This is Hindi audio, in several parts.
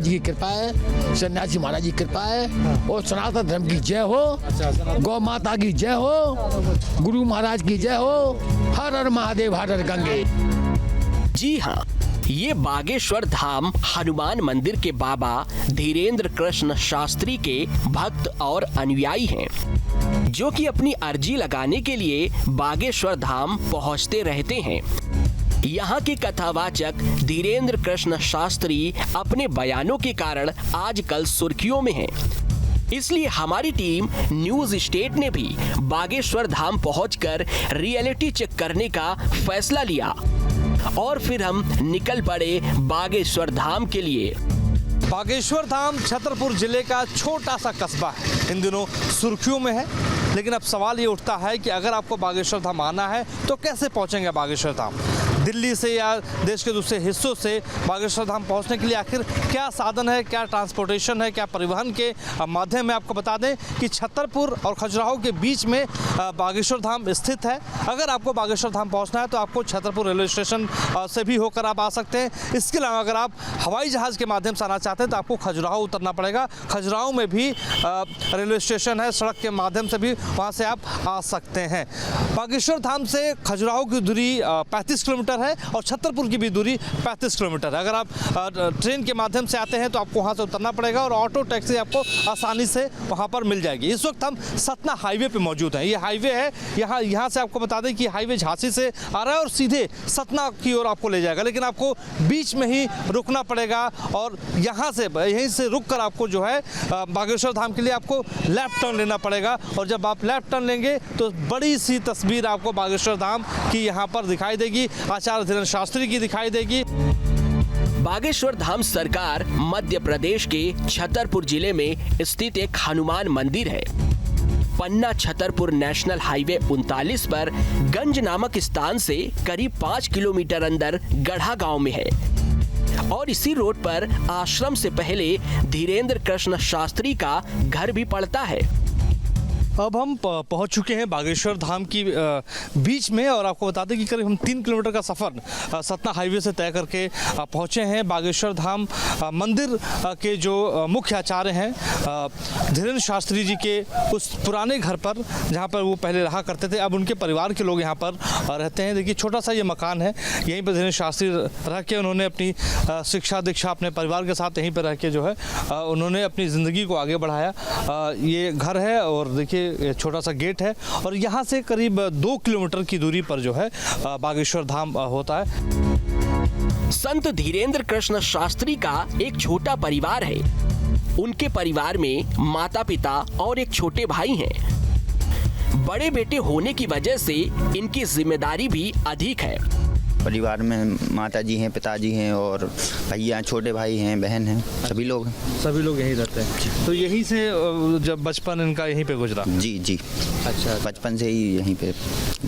महाराज की कृपा है, सन्यासी महाराज की कृपा है। और सनातन धर्म की जय हो, गौ माता की जय हो, गुरु महाराज की जय हो। हर हर महादेव, हर हर गंगे। जी हाँ, ये बागेश्वर धाम हनुमान मंदिर के बाबा धीरेन्द्र कृष्ण शास्त्री के भक्त और अनुयायी हैं, जो कि अपनी अर्जी लगाने के लिए बागेश्वर धाम पहुंचते रहते हैं। यहाँ के कथावाचक धीरेन्द्र कृष्ण शास्त्री अपने बयानों के कारण आजकल सुर्खियों में हैं। इसलिए हमारी टीम न्यूज स्टेट ने भी बागेश्वर धाम पहुंचकर रियलिटी चेक करने का फैसला लिया और फिर हम निकल पड़े बागेश्वर धाम के लिए। बागेश्वर धाम छतरपुर जिले का छोटा सा कस्बा है, इन दिनों सुर्खियों में है। लेकिन अब सवाल ये उठता है कि अगर आपको बागेश्वर धाम आना है तो कैसे पहुंचेंगे बागेश्वर धाम? दिल्ली से या देश के दूसरे हिस्सों से बागेश्वर धाम पहुंचने के लिए आखिर क्या साधन है, क्या ट्रांसपोर्टेशन है, क्या परिवहन के माध्यम है? आपको बता दें कि छतरपुर और खजुराहो के बीच में बागेश्वर धाम स्थित है। अगर आपको बागेश्वर धाम पहुंचना है तो आपको छतरपुर रेलवे स्टेशन से भी होकर आप आ सकते हैं। इसके अलावा अगर आप हवाई जहाज़ के माध्यम से आना चाहते हैं तो आपको खजुराहो उतरना पड़ेगा। खजुराहो में भी रेलवे स्टेशन है, सड़क के माध्यम से भी वहाँ से आप आ सकते हैं। बागेश्वर धाम से खजुराहो की दूरी 35 किलोमीटर है और छतरपुर की भी दूरी 35 किलोमीटर है। अगर आप ट्रेन के माध्यम से आते हैं तो आपको वहाँ से उतरना पड़ेगा और ऑटो टैक्सी आपको आसानी से वहाँ पर मिल जाएगी। इस वक्त हम सतना हाईवे पे मौजूद हैं। ये हाईवे है, यहाँ से आपको बता दें कि हाईवे झांसी से आ रहा है और सीधे सतना की ओर आपको ले जाएगा, लेकिन आपको बीच में ही रुकना पड़ेगा और यहीं से रुक कर आपको जो है बागेश्वर धाम के लिए आपको लेफ्ट टर्न लेना पड़ेगा। और जब आप लेफ्ट टर्न लेंगे तो बड़ी सी तस्वीर आपको बागेश्वर धाम की यहाँ पर दिखाई देगी, आचार्य धीरेन्द्र शास्त्री की दिखाई देगी। बागेश्वर धाम सरकार मध्य प्रदेश के छतरपुर जिले में स्थित एक हनुमान मंदिर है। पन्ना छतरपुर नेशनल हाईवे 39 पर गंज नामक स्थान से करीब 5 किलोमीटर अंदर गढ़ा गांव में है और इसी रोड पर आश्रम से पहले धीरेन्द्र कृष्ण शास्त्री का घर भी पड़ता है। अब हम पहुंच चुके हैं बागेश्वर धाम की बीच में और आपको बता दें कि करीब हम 3 किलोमीटर का सफ़र सतना हाईवे से तय करके पहुंचे हैं बागेश्वर धाम मंदिर के जो मुख्य आचार्य हैं धीरेन्द्र शास्त्री जी के उस पुराने घर पर, जहां पर वो पहले रहा करते थे। अब उनके परिवार के लोग यहां पर रहते हैं। देखिए छोटा सा ये मकान है, यहीं पर धीरेन्द्र शास्त्री रह के उन्होंने अपनी शिक्षा दीक्षा अपने परिवार के साथ यहीं पर रह के जो है उन्होंने अपनी ज़िंदगी को आगे बढ़ाया। ये घर है और देखिए छोटा सा गेट है और यहाँ से करीब 2 किलोमीटर की दूरी पर जो है बागेश्वर धाम होता है। संत धीरेन्द्र कृष्ण शास्त्री का एक छोटा परिवार है। उनके परिवार में माता पिता और एक छोटे भाई हैं। बड़े बेटे होने की वजह से इनकी जिम्मेदारी भी अधिक है। परिवार में माता जी हैं, पिताजी हैं और भैया, छोटे भाई हैं, बहन हैं, सभी लोग यहीं रहते हैं। तो यहीं से जब बचपन इनका यहीं पे गुजरा? जी। अच्छा, बचपन से ही यहीं पे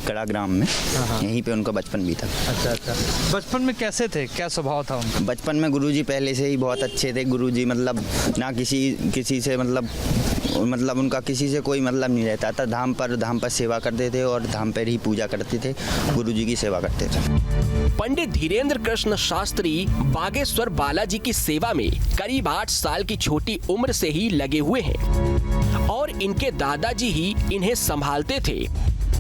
कड़ा ग्राम में यहीं पे उनका बचपन भी था। अच्छा। बचपन में कैसे थे, क्या स्वभाव था उनका? बचपन में गुरुजी पहले से ही बहुत अच्छे थे। गुरुजी मतलब ना किसी से मतलब उनका किसी से कोई मतलब नहीं रहता था। धाम पर सेवा करते थे और धाम पर ही पूजा करते थे, गुरुजी की सेवा करते थे। पंडित धीरेन्द्र कृष्ण शास्त्री बागेश्वर बालाजी की सेवा में करीब 8 साल की छोटी उम्र से ही लगे हुए हैं और इनके दादाजी ही इन्हें संभालते थे।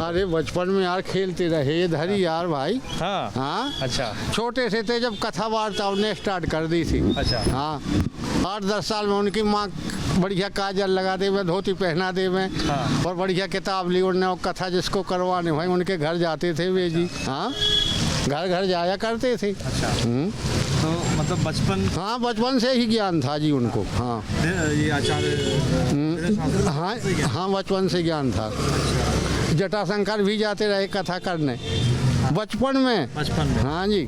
अरे बचपन में यार खेलते रहे इधर ही यार भाई। हाँ। अच्छा। छोटे से थे जब कथा वार्ता उन्हें स्टार्ट कर दी थी। अच्छा। हाँ, 8-10 साल में उनकी माँ बढ़िया काजल लगा दे में, धोती पहना दे में। हाँ। और बढ़िया किताब ली उन्हें और कथा जिसको करवाने भाई उनके घर जाते थे वे जी। हाँ, घर जाया करते थे। अच्छा। तो मतलब बचपन से ही ज्ञान था जी उनको। हाँ, ये आचार्य हाँ, बचपन से ज्ञान था। जटाशंकर भी जाते रहे कथा करने बचपन में। हाँ जी।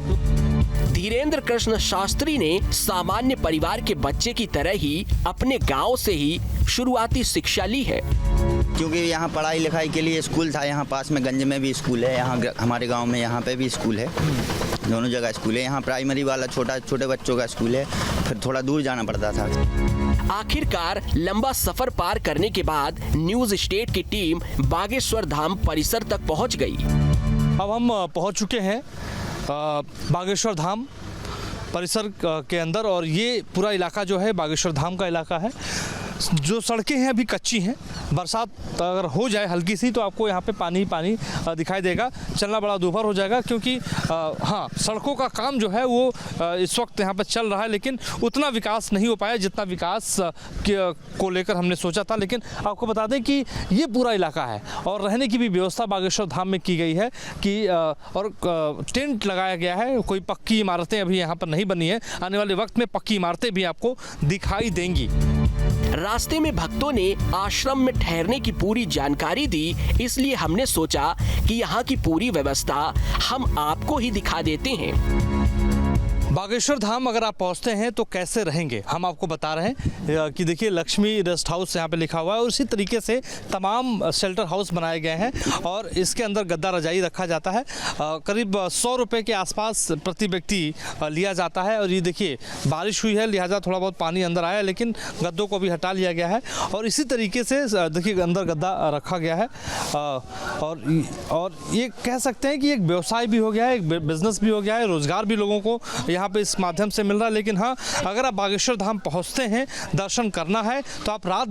धीरेन्द्र कृष्ण शास्त्री ने सामान्य परिवार के बच्चे की तरह ही अपने गांव से ही शुरुआती शिक्षा ली है, क्योंकि यहाँ पढ़ाई लिखाई के लिए स्कूल था। यहाँ पास में गंज में भी स्कूल है, यहाँ हमारे गांव में यहाँ पे भी स्कूल है, दोनों जगह स्कूल है। यहाँ प्राइमरी वाला छोटे बच्चों का स्कूल है, फिर थोड़ा दूर जाना पड़ता था। आखिरकार लंबा सफर पार करने के बाद न्यूज स्टेट की टीम बागेश्वर धाम परिसर तक पहुंच गई। अब हम पहुंच चुके हैं बागेश्वर धाम परिसर के अंदर, और ये पूरा इलाका जो है बागेश्वर धाम का इलाका है। जो सड़कें हैं अभी कच्ची हैं, बरसात अगर हो जाए हल्की सी तो आपको यहाँ पे पानी पानी दिखाई देगा, चलना बड़ा दूभर हो जाएगा, क्योंकि हाँ, सड़कों का काम जो है वो इस वक्त यहाँ पे चल रहा है, लेकिन उतना विकास नहीं हो पाया जितना विकास को लेकर हमने सोचा था। लेकिन आपको बता दें कि ये पूरा इलाका है और रहने की भी व्यवस्था बागेश्वर धाम में की गई है कि और टेंट लगाया गया है। कोई पक्की इमारतें अभी यहाँ पर नहीं बनी है, आने वाले वक्त में पक्की इमारतें भी आपको दिखाई देंगी। रास्ते में भक्तों ने आश्रम में ठहरने की पूरी जानकारी दी, इसलिए हमने सोचा कि यहाँ की पूरी व्यवस्था हम आपको ही दिखा देते हैं। बागेश्वर धाम अगर आप पहुंचते हैं तो कैसे रहेंगे हम आपको बता रहे हैं कि देखिए लक्ष्मी रेस्ट हाउस यहाँ पे लिखा हुआ है और इसी तरीके से तमाम शेल्टर हाउस बनाए गए हैं और इसके अंदर गद्दा रजाई रखा जाता है। करीब 100 रुपये के आसपास प्रति व्यक्ति लिया जाता है। और ये देखिए बारिश हुई है लिहाजा थोड़ा बहुत पानी अंदर आया, लेकिन गद्दों को भी हटा लिया गया है और इसी तरीके से देखिए अंदर गद्दा रखा गया है। और ये कह सकते हैं कि एक व्यवसाय भी हो गया है, एक बिजनेस भी हो गया है, रोजगार भी लोगों को यहाँ पे इस माध्यम से मिल रहा है। लेकिन हाँ, अगर आप बागेश्वर धाम पहुँचते हैं, दर्शन करना है तो आप रात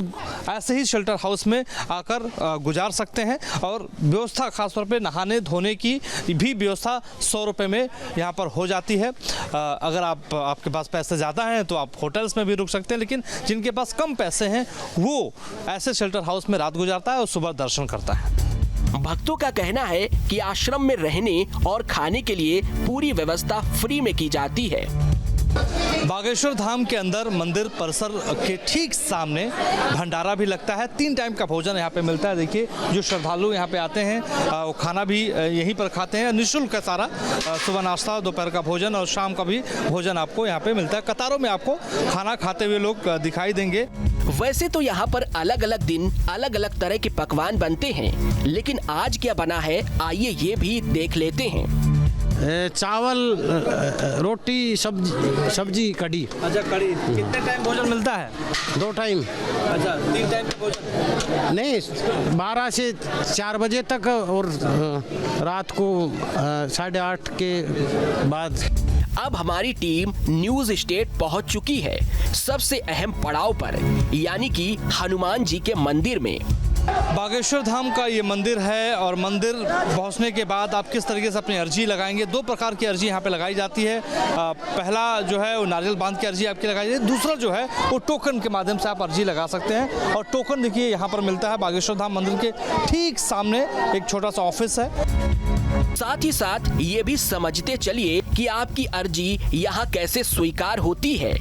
ऐसे ही शेल्टर हाउस में आकर गुजार सकते हैं। और व्यवस्था खासतौर पे नहाने धोने की भी व्यवस्था 100 रुपये में यहाँ पर हो जाती है। अगर आपके पास पैसे ज़्यादा हैं तो आप होटल्स में भी रुक सकते हैं, लेकिन जिनके पास कम पैसे हैं वो ऐसे शेल्टर हाउस में रात गुजारता है और सुबह दर्शन करता है। भक्तों का कहना है कि आश्रम में रहने और खाने के लिए पूरी व्यवस्था फ्री में की जाती है। बागेश्वर धाम के अंदर मंदिर परिसर के ठीक सामने भंडारा भी लगता है। 3 टाइम का भोजन यहाँ पे मिलता है। देखिए जो श्रद्धालु यहाँ पे आते हैं वो खाना भी यहीं पर खाते हैं, निःशुल्क है सारा। सुबह नाश्ता, दोपहर का भोजन और शाम का भी भोजन आपको यहाँ पे मिलता है। कतारों में आपको खाना खाते हुए लोग दिखाई देंगे। वैसे तो यहाँ पर अलग अलग दिन अलग अलग तरह के पकवान बनते हैं, लेकिन आज क्या बना है आइए ये भी देख लेते हैं। चावल, रोटी, सब्जी, कढ़ी। अच्छा, कढ़ी। कितने टाइम भोजन मिलता है? 2 टाइम। अच्छा, 3 टाइम का भोजन नहीं, 12 से 4 बजे तक और रात को 8:30 के बाद। अब हमारी टीम न्यूज स्टेट पहुंच चुकी है सबसे अहम पड़ाव पर, यानी कि हनुमान जी के मंदिर में। बागेश्वर धाम का ये मंदिर है और मंदिर पहुंचने के बाद आप किस तरीके से अपनी अर्जी लगाएंगे। 2 प्रकार की अर्जी यहाँ पे लगाई जाती है। पहला जो है वो नारियल बांध की अर्जी आपकी लगाई जाती है, दूसरा जो है वो टोकन के माध्यम से आप अर्जी लगा सकते हैं। और टोकन देखिए यहाँ पर मिलता है बागेश्वर धाम मंदिर के ठीक सामने एक छोटा सा ऑफिस है। साथ ही साथ ये भी समझते चलिए कि आपकी अर्जी यहाँ कैसे स्वीकार होती है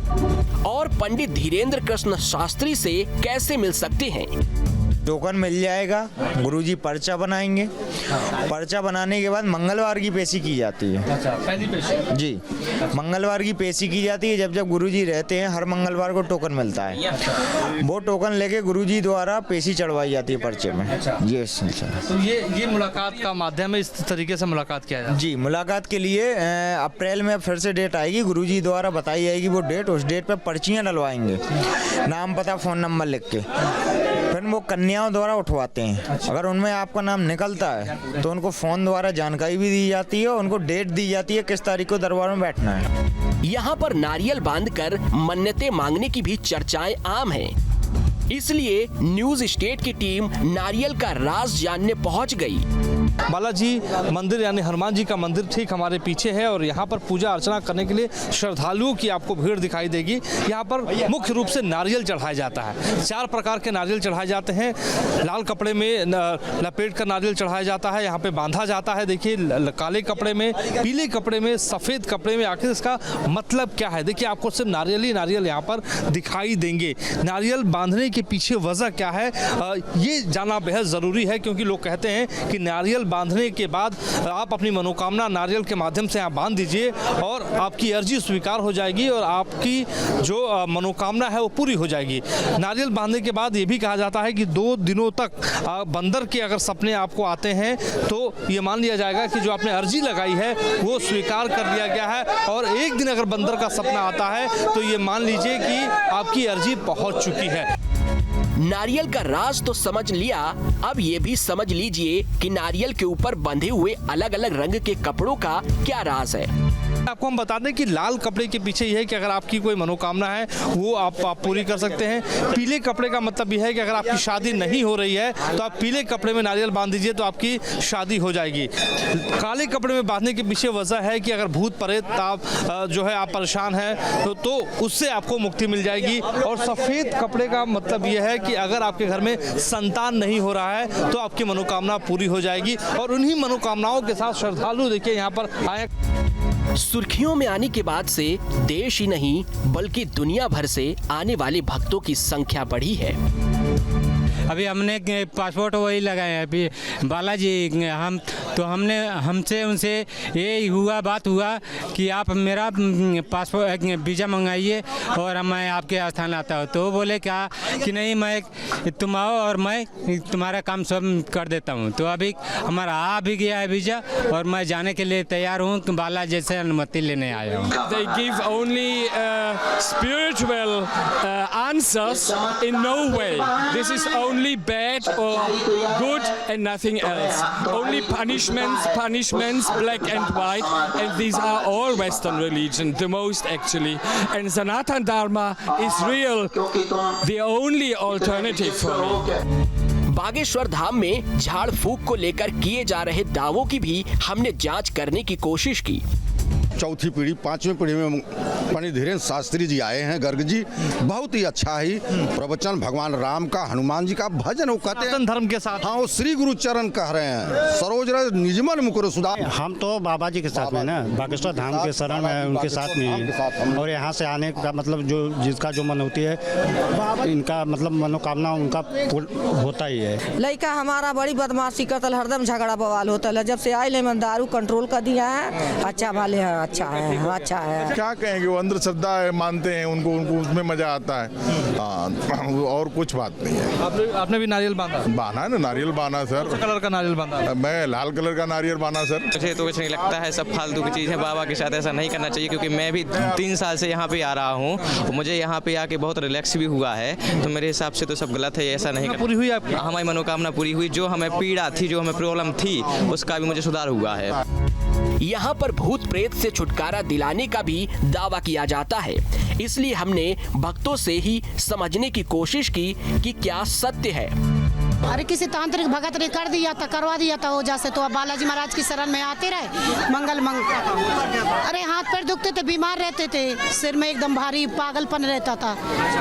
और पंडित धीरेंद्र कृष्ण शास्त्री से कैसे मिल सकते हैं। टोकन मिल जाएगा, गुरुजी पर्चा बनाएंगे। पर्चा बनाने के बाद मंगलवार की पेशी की जाती है। अच्छा, पहली पेशी जी, मंगलवार की पेशी की जाती है। जब गुरुजी रहते हैं हर मंगलवार को टोकन मिलता है। वो टोकन लेके गुरुजी द्वारा पेशी चढ़वाई जाती है पर्चे में। ये तो ये मुलाकात का माध्यम है, इस तरीके से मुलाकात किया जाए जी। मुलाकात के लिए अप्रैल में फिर से डेट आएगी, गुरुजी द्वारा बताई जाएगी वो डेट। उस डेट पर पर्चियाँ डलवाएंगे, नाम, पता, फ़ोन नंबर लिख के। फिर वो कन्याओं द्वारा उठवाते हैं। अगर उनमें आपका नाम निकलता है तो उनको फ़ोन द्वारा जानकारी भी दी जाती है, उनको डेट दी जाती है किस तारीख को दरबार में बैठना है। यहाँ पर नारियल बांधकर मन्नतें मांगने की भी चर्चाएं आम हैं। इसलिए न्यूज स्टेट की टीम नारियल का राज जानने पहुँच गई। बालाजी मंदिर यानी हनुमान जी का मंदिर ठीक हमारे पीछे है और यहाँ पर पूजा अर्चना करने के लिए श्रद्धालुओं की आपको भीड़ दिखाई देगी। यहाँ पर मुख्य रूप से नारियल चढ़ाया जाता है। 4 प्रकार के नारियल चढ़ाए जाते हैं। लाल कपड़े में लपेट कर नारियल चढ़ाया जाता है, यहाँ पे बांधा जाता है। देखिए काले कपड़े में, पीले कपड़े में, सफ़ेद कपड़े में। आखिर इसका मतलब क्या है? देखिए आपको सिर्फ नारियल ही नारियल यहाँ पर दिखाई देंगे। नारियल बांधने के पीछे वजह क्या है ये जानना बेहद ज़रूरी है, क्योंकि लोग कहते हैं कि नारियल बांधने के बाद आप अपनी मनोकामना नारियल के माध्यम से आप बांध दीजिए और आपकी अर्जी स्वीकार हो जाएगी और आपकी जो मनोकामना है वो पूरी हो जाएगी। नारियल बांधने के बाद ये भी कहा जाता है कि 2 दिनों तक बंदर के अगर सपने आपको आते हैं तो ये मान लिया जाएगा कि जो आपने अर्जी लगाई है वो स्वीकार कर लिया गया है। और एक दिन अगर बंदर का सपना आता है तो ये मान लीजिए कि आपकी अर्जी पहुंच चुकी है। नारियल का राज तो समझ लिया, अब ये भी समझ लीजिए कि नारियल के ऊपर बंधे हुए अलग अलग रंग के कपड़ों का क्या राज है। आपको हम बता दें कि लाल कपड़े के पीछे यह है कि अगर आपकी कोई मनोकामना है वो आप पूरी कर सकते हैं। पीले कपड़े का मतलब यह है कि अगर आपकी शादी नहीं हो रही है तो आप पीले कपड़े में नारियल बांध दीजिए तो आपकी शादी हो जाएगी। काले कपड़े में बांधने के पीछे वजह है कि अगर भूत प्रेत आप जो है आप परेशान हैं तो उससे आपको मुक्ति मिल जाएगी। और सफ़ेद कपड़े का मतलब यह है कि अगर आपके घर में संतान नहीं हो रहा है तो आपकी मनोकामना पूरी हो जाएगी। और उन्हीं मनोकामनाओं के साथ श्रद्धालु देखिए यहाँ पर आए। सुर्खियों में आने के बाद से देश ही नहीं बल्कि दुनिया भर से आने वाले भक्तों की संख्या बढ़ी है। अभी हमने पासपोर्ट वही लगाए हैं अभी बालाजी हमने हमसे उनसे ये बात हुआ कि आप मेरा पासपोर्ट वीज़ा मंगाइए और मैं आपके स्थान आता हूँ। तो वो बोले क्या कि नहीं मैं तुम आओ और मैं तुम्हारा काम सब कर देता हूँ। तो अभी हमारा आ भी गया है वीज़ा और मैं जाने के लिए तैयार हूँ। बालाजी से अनुमति लेने आया हूँ। They give only spiritual answers in no way. This is only bad or good and nothing else. Only punishments, black and white, and these are all Western religion, the most actually. And Sanatan Dharma is real, the only alternative for me. Bageshwar Dham में झाड़ फूक को लेकर किए जा रहे दावों की भी हमने जांच करने की कोशिश की। चौथी पीढ़ी 5वीं पीढ़ी में पंडित धीरेन्द्र शास्त्री जी आए हैं। गर्ग जी बहुत ही अच्छा ही प्रवचन, भगवान राम का, हनुमान जी का भजन वो कहते हैं धर्म के साथ। हाँ, वो श्री गुरु चरण कह रहे हैं। सरोज निजमन मुकुर सुधार। हम तो बाबा जी के साथ में ना, बागेश्वर धाम के शरण है उनके साथ में ही। और यहाँ से आने का मतलब जो जिसका जो मन होती है इनका मतलब मनोकामना उनका होता ही है। लड़का हमारा बड़ी बदमाशी करता, हरदम झगड़ा बवाल होता है। जब से आए मैं दारू कंट्रोल कर दिया है। अच्छा वाले है, अच्छा है, अच्छा है। क्या कहेंगे, वो अंधश्रद्धा है, मानते हैं उनको उसमें मजा आता है। और कुछ बात नहीं है। आपने भी नारियल बांधा है ना? नारियल बांधा सर। कौन कलर का नारियल बांधा? मैं लाल कलर का नारियल बांधा सर। मुझे तो कुछ नहीं लगता है, सब फालतू की चीज़ है। बाबा के साथ ऐसा नहीं करना चाहिए क्योंकि मैं भी 3 साल से यहाँ पे आ रहा हूँ। मुझे यहाँ पे आके बहुत रिलैक्स भी हुआ है। तो मेरे हिसाब से तो सब गलत है, ऐसा नहीं करना। पूरी हुई आपकी? हमारी मनोकामना पूरी हुई। जो हमें पीड़ा थी, जो हमें प्रॉब्लम थी, उसका भी मुझे सुधार हुआ है। यहाँ पर भूत प्रेत से छुटकारा दिलाने का भी दावा किया जाता है। इसलिए हमने भक्तों से ही समझने की कोशिश की कि क्या सत्य है। अरे किसी तांत्रिक भगत ने कर दिया था, करवा दिया था ओझा से। तो अब बालाजी महाराज की शरण में आते रहे। मंगल अरे हाथ पैर दुखते थे, बीमार रहते थे, सिर में एकदम भारी पागलपन रहता था।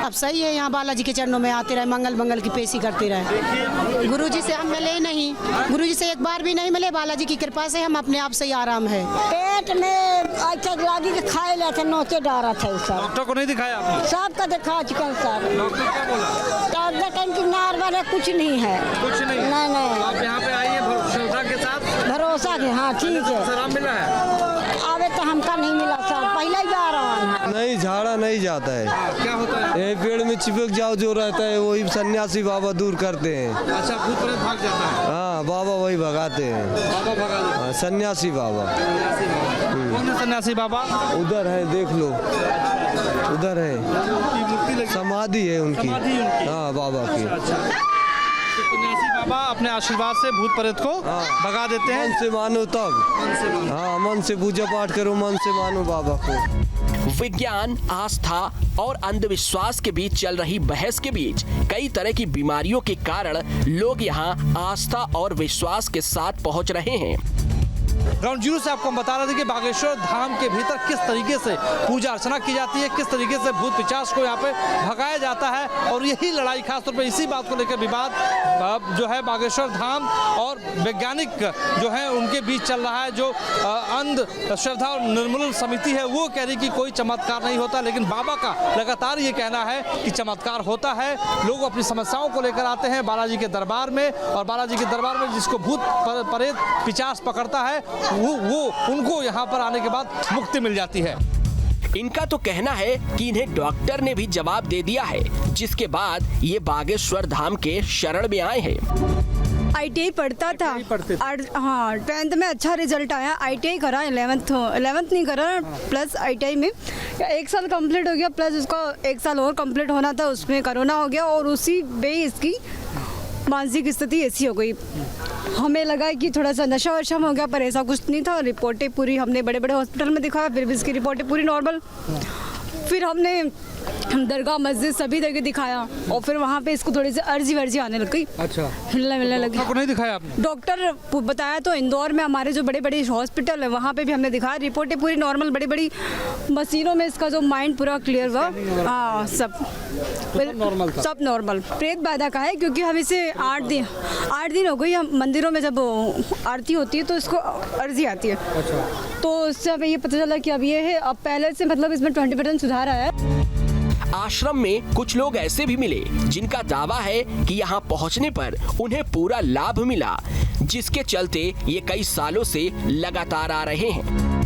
अब सही है, यहाँ बालाजी के चरणों में आते रहे, मंगल की पेशी करते रहे। गुरुजी से हम मिले नहीं, गुरुजी से एक बार भी नहीं मिले। बालाजी की कृपा से हम अपने आप से ही आराम है। पेट में अच्छा लागी के खाए लेते, नोचे डारा था। डॉक्टर को नहीं दिखाया आपने? सबका दिखा चुका सर। डॉक्टर क्या बोला? डॉक्टर की नार्मल है, कुछ नहीं है। कुछ नहीं? नहीं। आप यहाँ पे आइए श्रद्धा के साथ। भरोसा के, हाँ ठीक है। आराम मिला है? आवे तो हमका नहीं मिला सर, पहले ही आ रहा हूँ। नहीं, झाड़ा नहीं जाता है। क्या होता है? ये पेड़ में चिपक जाओ जो रहता है वही सन्यासी बाबा दूर करते हैं। अच्छा, भूत प्रेत भाग जाता है? हाँ, बाबा वही भगाते हैं। बाबा भगा देते हैं? सन्यासी बाबा। कौन है सन्यासी बाबा? उधर है, देख लो, उधर है, समाधि है उनकी। हाँ, बाबा की। सन्यासी बाबा अपने आशीर्वाद से भूत प्रेत को भगा देते हैं। मन से मानो तब। हाँ, मन से पूजा पाठ करो, मन से मानो बाबा को। विज्ञान, आस्था और अंधविश्वास के बीच चल रही बहस के बीच कई तरह की बीमारियों के कारण लोग यहाँ आस्था और विश्वास के साथ पहुँच रहे हैं। ग्राउंड जीरो से आपको हम बता रहे थे कि बागेश्वर धाम के भीतर किस तरीके से पूजा अर्चना की जाती है, किस तरीके से भूत पिशाच को यहाँ पे भगाया जाता है। और यही लड़ाई खासतौर पर इसी बात को लेकर विवाद जो है बागेश्वर धाम और वैज्ञानिक जो है उनके बीच चल रहा है। जो अंध श्रद्धा और निर्मूलन समिति है वो कह रही कि कोई चमत्कार नहीं होता, लेकिन बाबा का लगातार ये कहना है कि चमत्कार होता है। लोग अपनी समस्याओं को लेकर आते हैं बालाजी के दरबार में, और बालाजी के दरबार में जिसको भूत प्रेत पिशाच पकड़ता है वो उनको यहाँ पर आने के बाद मुक्ति मिल जाती है। इनका तो कहना है कि इन्हें डॉक्टर ने भी जवाब दे दिया है, जिसके बाद ये बागेश्वर धाम के शरण में आए हैं। ITI पढ़ता था। हाँ, 10th में अच्छा रिजल्ट आया। ITI करा, 11th नहीं करा, प्लस ITI में 1 साल कंप्लीट हो गया, प्लस उसको 1 साल और कंप्लीट होना था, उसमें कोरोना हो गया और उसी बेस की मानसिक स्थिति ऐसी हो गई, हमें लगा कि थोड़ा सा नशा वशा हो गया, पर ऐसा कुछ नहीं था। रिपोर्टें पूरी हमने बड़े बड़े हॉस्पिटल में दिखाया, फिर भी इसकी रिपोर्टें पूरी नॉर्मल। फिर हमने दरगाह मस्जिद सभी जगह दिखाया और फिर वहाँ पे इसको थोड़ी सी अर्जी वर्जी आने लग गई। अच्छा, हिलने मिलने लगी। आपको नहीं दिखाया आपने? डॉक्टर बताया तो इंदौर में हमारे जो बड़े बड़े हॉस्पिटल है वहाँ पे भी हमने दिखाया, रिपोर्टें पूरी नॉर्मल, बड़ी बड़ी मशीनों में इसका जो माइंड पूरा क्लियर हुआ। हाँ, सब नॉर्मल था। सब नॉर्मल। प्रेत बाधा का है क्योंकि हम इसे 8 दिन हो गई, हम मंदिरों में जब आरती होती है तो इसको अर्जी आती है। अच्छा। तो उससे हमें ये पता चला कि अब ये है, अब पहले से मतलब इसमें 20% सुधार आया है। आश्रम में कुछ लोग ऐसे भी मिले जिनका दावा है कि यहाँ पहुँचने पर उन्हें पूरा लाभ मिला, जिसके चलते ये कई सालों से लगातार आ रहे हैं।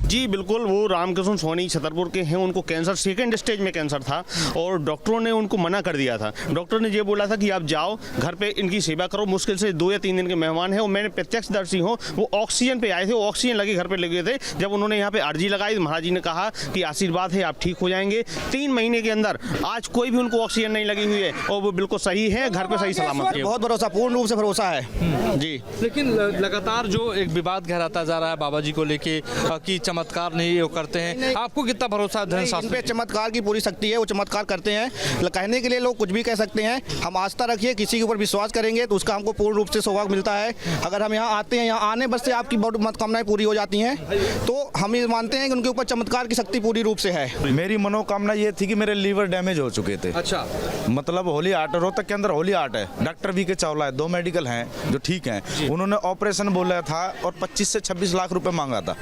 जी बिल्कुल, वो रामकृष्ण सोनी छतरपुर के हैं, उनको कैंसर 2nd स्टेज में कैंसर था और डॉक्टरों ने उनको मना कर दिया था। डॉक्टर ने ये बोला था कि आप जाओ घर पे इनकी सेवा करो, मुश्किल से 2 या 3 दिन के मेहमान हैं और मैंने प्रत्यक्षदर्शी हूँ, वो ऑक्सीजन पे आए थे, ऑक्सीजन लगे घर पे लगे थे। जब उन्होंने यहाँ पे अर्जी लगाई तो महाराज जी ने कहा कि आशीर्वाद है, आप ठीक हो जाएंगे। 3 महीने के अंदर आज कोई भी उनको ऑक्सीजन नहीं लगी हुई है और वो बिल्कुल सही है, घर पे सही सलामत है। बहुत भरोसा, पूर्ण रूप से भरोसा है जी। लेकिन लगातार जो एक विवाद गहराता जा रहा है बाबा जी को लेके कि चमत्कार नहीं करते हैं, आपको कितना भरोसा है? इन पे चमत्कार की पूरी शक्ति है, वो चमत्कार करते हैं। कहने के लिए लोग कुछ भी कह सकते हैं, हम आस्था रखिए, किसी के ऊपर विश्वास करेंगे तो उसका हमको पूर्ण रूप से सौभाग्य मिलता है। अगर हम यहाँ आते हैं, यहाँ आने बस से आपकी बहुत मनोकामनाएं पूरी हो जाती हैं, तो हम ये मानते हैं कि उनके ऊपर चमत्कार की शक्ति पूरी रूप से है। मेरी मनोकामना ये थी कि मेरे लीवर डैमेज हो चुके थे। अच्छा। मतलब होली आर्ट, रोहतक के अंदर होली आर्ट है, डॉक्टर वी के चावला है, 2 मेडिकल हैं जो ठीक हैं, उन्होंने ऑपरेशन बोला था और 25 से 26 लाख रुपए मांगा था।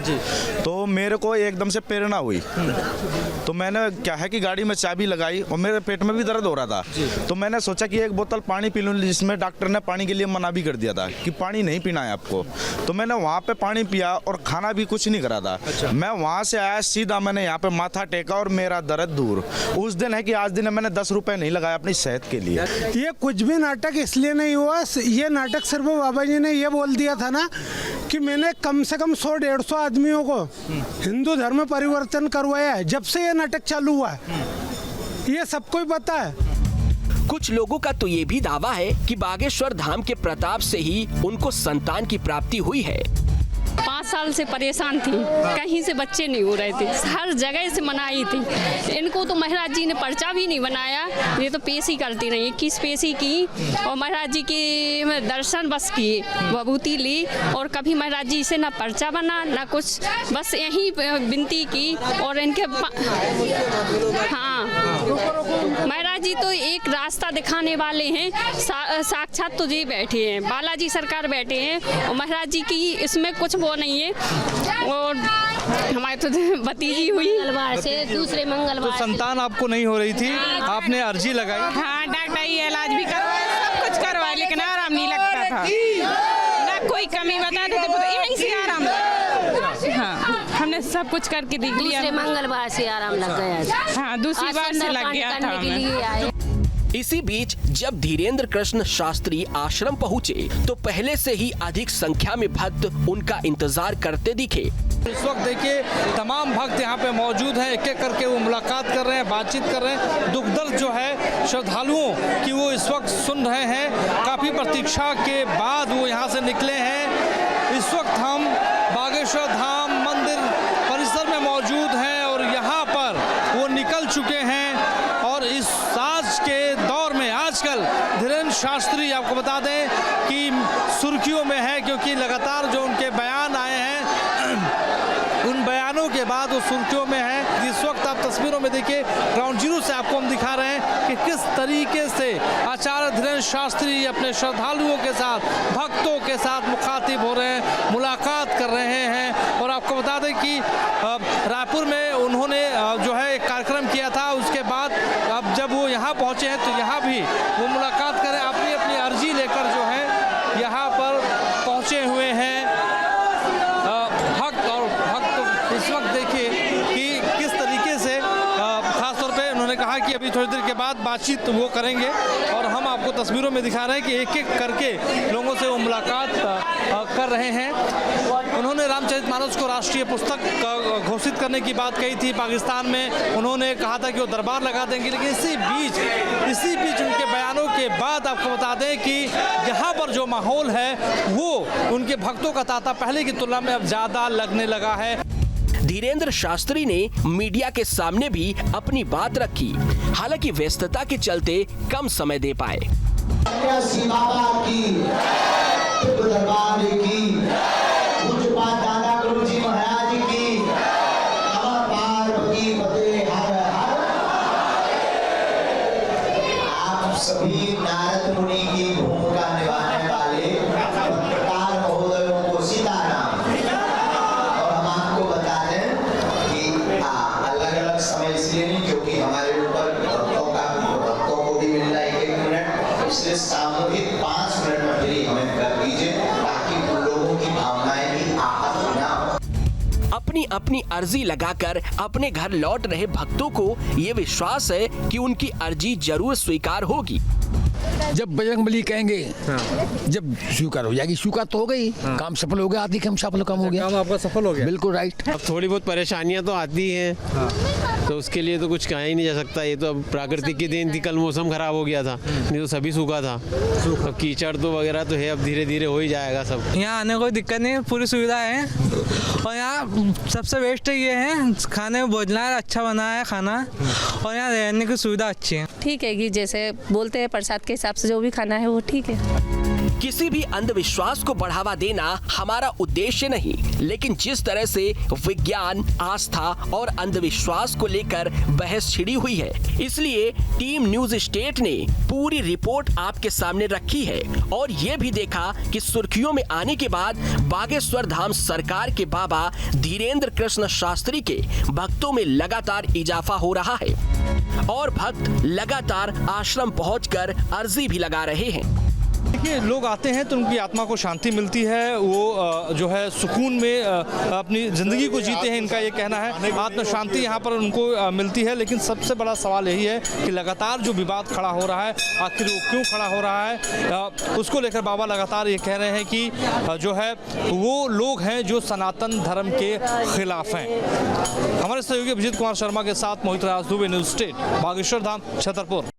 तो मेरे को एकदम से प्रेरणा हुई, तो मैंने क्या है कि गाड़ी में चाबी लगाई और मेरे पेट में भी दर्द हो रहा था, तो मैंने सोचा कि एक बोतल पानी पी लूं, जिसमें डॉक्टर ने पानी के लिए मना भी कर दिया था कि पानी नहीं पीना है आपको। तो मैंने वहाँ पे पानी पिया और खाना भी कुछ नहीं करा था। अच्छा। मैं वहाँ से आया सीधा मैंने यहाँ पे माथा टेका और मेरा दर्द दूर। उस दिन है कि आज दिन मैंने 10 रुपए नहीं लगाया अपनी सेहत के लिए। ये कुछ भी नाटक इसलिए नहीं हुआ, ये नाटक सिर्फ बाबा जी ने ये बोल दिया था ना कि मैंने कम से कम 100-150 आदमियों को हिंदू धर्म में परिवर्तन करवाया है। जब से ये नाटक चालू हुआ है ये सबको ही पता है। कुछ लोगों का तो ये भी दावा है कि बागेश्वर धाम के प्रताप से ही उनको संतान की प्राप्ति हुई है। 5 साल से परेशान थी, कहीं से बच्चे नहीं हो रहे थे, हर जगह से मनाई थी। इनको तो महाराज जी ने पर्चा भी नहीं बनाया, ये तो पेशी करती रही, 21 पेशी की और महाराज जी के दर्शन बस किए, विभूति ली और कभी महाराज जी से ना पर्चा बना ना कुछ, बस यही विनती की। और इनके हाँ, महाराज जी तो एक रास्ता दिखाने वाले हैं, साक्षात तो जी बैठे हैं, बालाजी सरकार बैठे हैं और महाराज जी की इसमें कुछ वो नहीं है। और हमारे तो भतीजी हुई मंगलवार से दूसरे मंगलवार, तो संतान आपको नहीं हो रही थी, आपने अर्जी लगाई? हाँ, डॉक्टर इलाज भी करवाया, सब कुछ करवाया, लेकिन आराम नहीं लगता था, ना कोई कमी बता देते तो यहीं से आराम। हाँ, हमने सब कुछ करके देख लिया, दूसरे मंगलवार से आराम लग गया। हाँ, दूसरी बार से लग गया था। इसी बीच जब धीरेन्द्र कृष्ण शास्त्री आश्रम पहुँचे तो पहले से ही अधिक संख्या में भक्त उनका इंतजार करते दिखे। इस वक्त देखिए तमाम भक्त यहाँ पे मौजूद हैं, एक एक करके वो मुलाकात कर रहे हैं, बातचीत कर रहे हैं। दुख दर्द जो है श्रद्धालुओं की वो इस वक्त सुन रहे हैं, काफ़ी प्रतीक्षा के बाद वो यहाँ से निकले हैं। इस वक्त हम बागेश्वर धाम मंदिर परिसर में मौजूद हैं और यहाँ पर वो निकल चुके हैं। और इस आज के दौर में आजकल धीरेन्द्र शास्त्री आपको बता दें कि सुर्खियों में है, क्योंकि लगातार जो उनके बयान आए हैं उन बयानों के बाद वो सुर्खियों में है। जिस वक्त आप तस्वीरों में देखिए, ग्राउंड जीरो से आपको हम दिखा रहे हैं कि किस तरीके से आचार्य धीरेन्द्र शास्त्री अपने श्रद्धालुओं के साथ, भक्तों के साथ मुखातिब हो रहे हैं, मुलाकात कर रहे हैं। और आपको बता दें कि रायपुर में उन्होंने जो है एक कार्यक्रम किया था, उसके बाद अब जब वो यहाँ पहुँचे हैं तो यहाँ भी वो मुलाकात करें, अपनी अपनी अर्जी लेकर जो है यहाँ पर पहुँचे हुए हैं भक्त। और भक्त इस वक्त देखिए कि किस तरीके से खासतौर पे उन्होंने कहा कि अभी थोड़ी देर के बाद बातचीत वो करेंगे और हम आपको आपको तस्वीरों में दिखा रहे हैं कि एक एक करके लोगों से वो मुलाकात कर रहे हैं। उन्होंने रामचरितमानस को राष्ट्रीय पुस्तक घोषित करने की बात कही थी। पाकिस्तान में उन्होंने कहा था कि वो दरबार लगा देंगे, लेकिन इसी बीच उनके बयानों के बाद आपको बता दें कि यहाँ पर जो माहौल है वो उनके भक्तों का तांता पहले की तुलना में अब ज़्यादा लगने लगा है। धीरेंद्र शास्त्री ने मीडिया के सामने भी अपनी बात रखी, हालांकि व्यस्तता के चलते कम समय दे पाए। सभी नारद मुनि की भूमिका निभाने वाले पत्रकार महोदयों को सीताराम। और हम आपको बता दें कि अलग अलग समय इसलिए नहीं क्योंकि हमारे ऊपर भक्तों को भी मिल रहा है 1 मिनट, इसलिए सामूहिक 5 मिनट में फ्री हमें कर दीजिए ताकि लोगों की भावनाएं भी आहत ना हो। अपनी अपनी अर्जी लगाकर अपने घर लौट रहे भक्तों को ये विश्वास है कि उनकी अर्जी जरूर स्वीकार होगी। जब बजरंगबली कहेंगे जब स्वीकार हो जाएगी, स्वीकार तो हो गई, काम सफल हो गया, आदि काम सफल काम हो गया, काम आपका सफल हो गया, बिल्कुल राइट। अब थोड़ी बहुत परेशानियां तो आती हैं, तो उसके लिए तो कुछ कहा ही नहीं जा सकता। ये तो अब प्राकृतिक की देन थी, कल मौसम खराब हो गया था, नहीं तो सभी सूखा था। अब कीचड़ तो वगैरह तो है, अब धीरे धीरे हो ही जाएगा सब। यहाँ आने कोई दिक्कत नहीं, पूरी सुविधा है। और यहाँ सबसे बेस्ट ये है, खाने में भोजनालय अच्छा बना है खाना, और यहाँ रहने की सुविधा अच्छी है। ठीक है कि जैसे बोलते हैं प्रसाद के हिसाब से जो भी खाना है वो ठीक है। किसी भी अंधविश्वास को बढ़ावा देना हमारा उद्देश्य नहीं, लेकिन जिस तरह से विज्ञान, आस्था और अंधविश्वास को लेकर बहस छिड़ी हुई है, इसलिए टीम न्यूज स्टेट ने पूरी रिपोर्ट आपके सामने रखी है और ये भी देखा कि सुर्खियों में आने के बाद बागेश्वर धाम सरकार के बाबा धीरेंद्र कृष्ण शास्त्री के भक्तों में लगातार इजाफा हो रहा है और भक्त लगातार आश्रम पहुंचकर अर्जी भी लगा रहे हैं। देखिए, लोग आते हैं तो उनकी आत्मा को शांति मिलती है, वो जो है सुकून में अपनी ज़िंदगी को जीते हैं, इनका ये कहना है। आत्म शांति यहाँ पर उनको मिलती है, लेकिन सबसे बड़ा सवाल यही है कि लगातार जो विवाद खड़ा हो रहा है, आखिर वो क्यों खड़ा हो रहा है, उसको लेकर बाबा लगातार ये कह रहे हैं कि जो है वो लोग हैं जो सनातन धर्म के खिलाफ हैं। हमारे सहयोगी अभिजीत कुमार शर्मा के साथ मोहित राज दुबे, न्यूज़ स्टेट, बागेश्वर धाम, छतरपुर।